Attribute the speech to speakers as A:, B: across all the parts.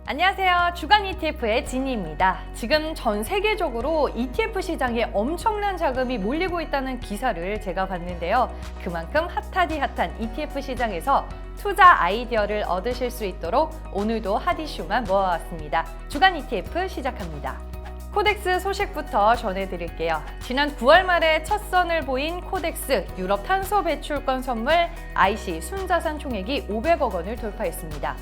A: 안녕하세요. 주간 ETF의 진희입니다. 지금 전 세계적으로 ETF 시장에 엄청난 자금이 몰리고 있다는 기사를 제가 봤는데요. 그만큼 핫하디 핫한 ETF 시장에서 투자 아이디어를 얻으실 수 있도록 오늘도 핫 이슈만 모아왔습니다. 주간 ETF 시작합니다. 코덱스 소식부터 전해드릴게요. 지난 9월 말에 첫 선을 보인 코덱스 유럽 탄소 배출권 선물 IC 순자산 총액이 500억 원을 돌파했습니다.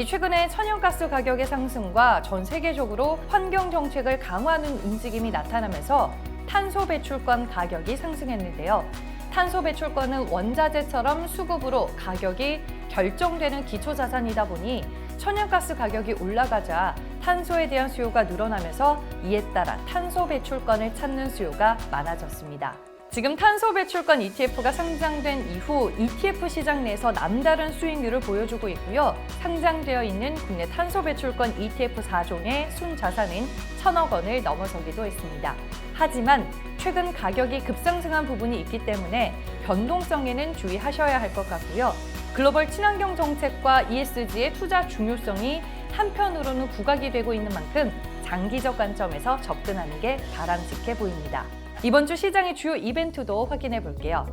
A: 최근에 천연가스 가격의 상승과 전 세계적으로 환경 정책을 강화하는 움직임이 나타나면서 탄소 배출권 가격이 상승했는데요. 탄소 배출권은 원자재처럼 수급으로 가격이 결정되는 기초자산이다 보니 천연가스 가격이 올라가자 탄소에 대한 수요가 늘어나면서 이에 따라 탄소 배출권을 찾는 수요가 많아졌습니다. 지금 탄소 배출권 ETF가 상장된 이후 ETF 시장 내에서 남다른 수익률을 보여주고 있고요. 상장되어 있는 국내 탄소 배출권 ETF 4종의 순자산은 1,000억 원을 넘어서기도 했습니다. 하지만 최근 가격이 급상승한 부분이 있기 때문에 변동성에는 주의하셔야 할 것 같고요. 글로벌 친환경 정책과 ESG의 투자 중요성이 한편으로는 부각이 되고 있는 만큼 장기적 관점에서 접근하는 게 바람직해 보입니다. 이번 주 시장의 주요 이벤트도 확인해 볼게요.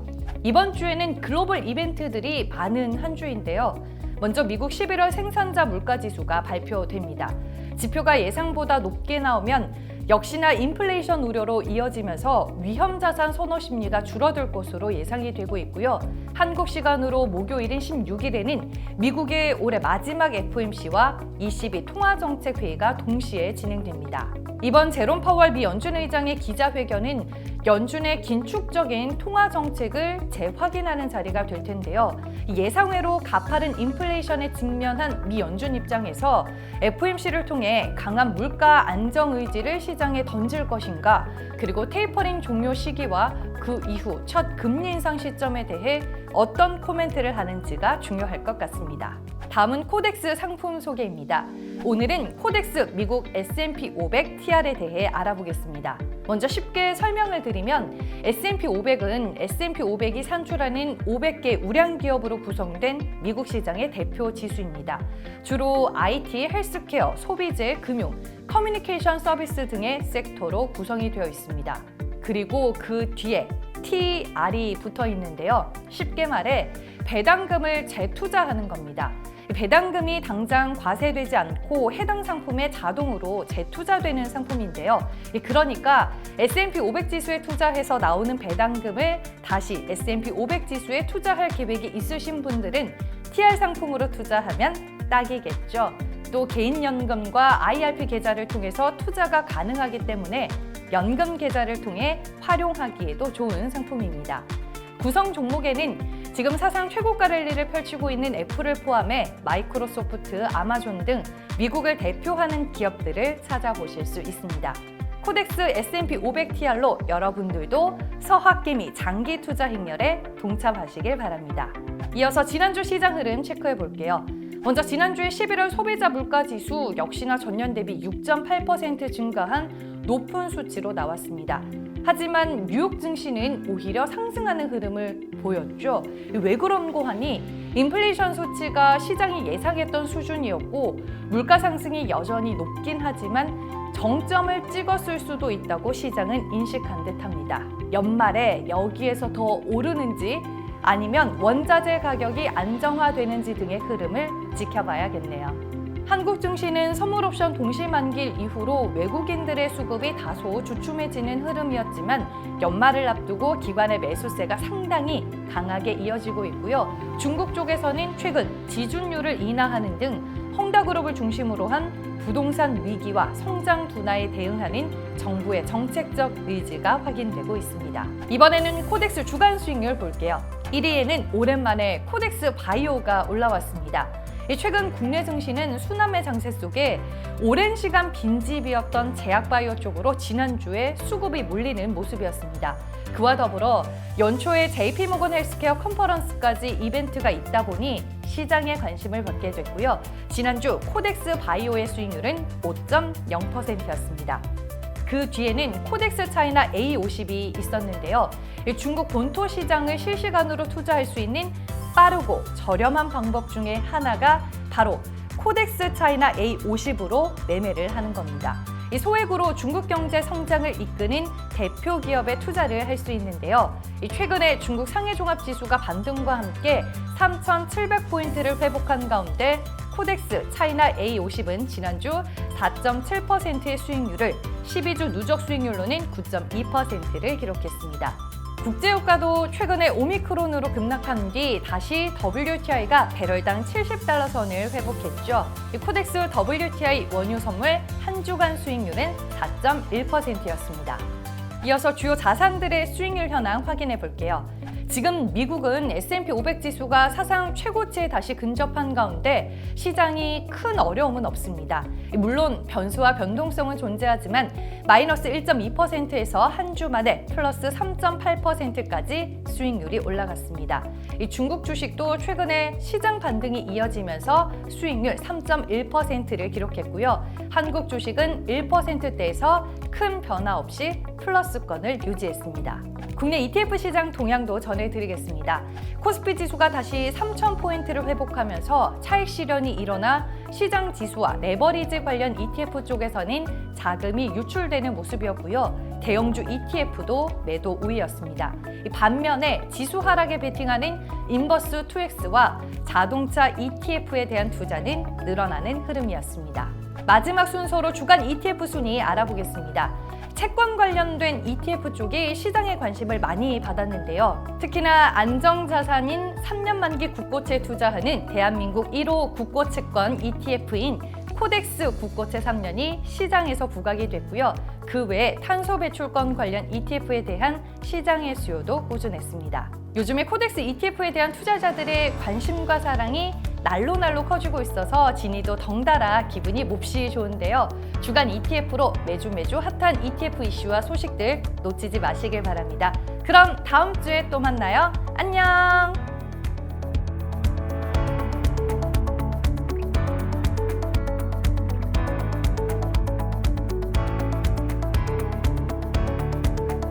A: 이번 주에는 글로벌 이벤트들이 많은 한 주인데요. 먼저 미국 11월 생산자 물가지수가 발표됩니다. 지표가 예상보다 높게 나오면 역시나 인플레이션 우려로 이어지면서 위험자산 선호 심리가 줄어들 것으로 예상이 되고 있고요. 한국 시간으로 목요일인 16일에는 미국의 올해 마지막 FOMC와 ECB 통화정책회의가 동시에 진행됩니다. 이번 제롬 파월 미 연준 의장의 기자회견은 연준의 긴축적인 통화 정책을 재확인하는 자리가 될 텐데요. 예상외로 가파른 인플레이션에 직면한 미 연준 입장에서 FOMC를 통해 강한 물가 안정 의지를 시장에 던질 것인가, 그리고 테이퍼링 종료 시기와 그 이후 첫 금리 인상 시점에 대해 어떤 코멘트를 하는지가 중요할 것 같습니다. 다음은 코덱스 상품 소개입니다. 오늘은 코덱스 미국 S&P 500 TR에 대해 알아보겠습니다. 먼저 쉽게 설명을 드리면 S&P 500은 S&P 500이 산출하는 500개 우량 기업으로 구성된 미국 시장의 대표 지수입니다. 주로 IT, 헬스케어, 소비재, 금융, 커뮤니케이션 서비스 등의 섹터로 구성이 되어 있습니다. 그리고 그 뒤에 TR이 붙어 있는데요. 쉽게 말해 배당금을 재투자하는 겁니다. 배당금이 당장 과세되지 않고 해당 상품에 자동으로 재투자되는 상품인데요. 그러니까 S&P 500 지수에 투자해서 나오는 배당금을 다시 S&P 500 지수에 투자할 계획이 있으신 분들은 TR 상품으로 투자하면 딱이겠죠. 또 개인연금과 IRP 계좌를 통해서 투자가 가능하기 때문에 연금 계좌를 통해 활용하기에도 좋은 상품입니다. 구성 종목에는 지금 사상 최고가 랠리를 펼치고 있는 애플을 포함해 마이크로소프트, 아마존 등 미국을 대표하는 기업들을 찾아보실 수 있습니다. 코덱스 S&P 500 TR로 여러분들도 서학개미 장기 투자 행렬에 동참하시길 바랍니다. 이어서 지난주 시장 흐름 체크해 볼게요. 먼저 지난주에 11월 소비자 물가지수 역시나 전년 대비 6.8% 증가한 높은 수치로 나왔습니다. 하지만 뉴욕 증시는 오히려 상승하는 흐름을 보였죠. 왜 그런고 하니 인플레이션 수치가 시장이 예상했던 수준이었고 물가 상승이 여전히 높긴 하지만 정점을 찍었을 수도 있다고 시장은 인식한 듯합니다. 연말에 여기에서 더 오르는지 아니면 원자재 가격이 안정화되는지 등의 흐름을 지켜봐야겠네요. 한국 증시는 선물 옵션 동시 만기 이후로 외국인들의 수급이 다소 주춤해지는 흐름이었지만 연말을 앞두고 기관의 매수세가 상당히 강하게 이어지고 있고요. 중국 쪽에서는 최근 지준율을 인하하는 등 헝다그룹을 중심으로 한 부동산 위기와 성장 둔화에 대응하는 정부의 정책적 의지가 확인되고 있습니다. 이번에는 코덱스 주간 수익률 볼게요. 1위에는 오랜만에 코덱스 바이오가 올라왔습니다. 최근 국내 증시는 순환매 장세 속에 오랜 시간 빈집이었던 제약바이오 쪽으로 지난주에 수급이 몰리는 모습이었습니다. 그와 더불어 연초에 JP모건 헬스케어 컨퍼런스까지 이벤트가 있다 보니 시장에 관심을 받게 됐고요. 지난주 코덱스 바이오의 수익률은 5.0%였습니다. 그 뒤에는 코덱스 차이나 A50이 있었는데요. 중국 본토 시장을 실시간으로 투자할 수 있는 빠르고 저렴한 방법 중에 하나가 바로 코덱스 차이나 A50으로 매매를 하는 겁니다. 이 소액으로 중국 경제 성장을 이끄는 대표 기업에 투자를 할 수 있는데요. 최근에 중국 상해종합지수가 반등과 함께 3,700포인트를 회복한 가운데 코덱스 차이나 A50은 지난주 4.7%의 수익률을 12주 누적 수익률로는 9.2%를 기록했습니다. 국제유가도 최근에 오미크론으로 급락한 뒤 다시 WTI가 배럴당 70달러 선을 회복했죠. 코덱스 WTI 원유 선물 한 주간 수익률은 4.1%였습니다. 이어서 주요 자산들의 수익률 현황 확인해 볼게요. 지금 미국은 S&P 500 지수가 사상 최고치에 다시 근접한 가운데 시장이 큰 어려움은 없습니다. 물론 변수와 변동성은 존재하지만 마이너스 1.2%에서 한 주 만에 플러스 3.8%까지 수익률이 올라갔습니다. 중국 주식도 최근에 시장 반등이 이어지면서 수익률 3.1%를 기록했고요. 한국 주식은 1%대에서 큰 변화 없이 플러스권을 유지했습니다. 국내 ETF 시장 동향도 전해드리겠습니다. 코스피 지수가 다시 3,000포인트를 회복하면서 차익 실현이 일어나 시장 지수와 레버리지 관련 ETF 쪽에서는 자금이 유출되는 모습이었고요. 대형주 ETF도 매도 우위였습니다. 반면에 지수 하락에 베팅하는 인버스 2X와 자동차 ETF에 대한 투자는 늘어나는 흐름이었습니다. 마지막 순서로 주간 ETF 순위 알아보겠습니다. 채권 관련된 ETF 쪽이 시장의 관심을 많이 받았는데요. 특히나 안정자산인 3년 만기 국고채에 투자하는 대한민국 1호 국고채권 ETF인 코덱스 국고채 3년이 시장에서 부각이 됐고요. 그 외에 탄소 배출권 관련 ETF에 대한 시장의 수요도 꾸준했습니다. 요즘에 코덱스 ETF에 대한 투자자들의 관심과 사랑이 날로 커지고 있어서 진이도 덩달아 기분이 몹시 좋은데요. 주간 ETF로 매주 핫한 ETF 이슈와 소식들 놓치지 마시길 바랍니다. 그럼 다음 주에 또 만나요. 안녕!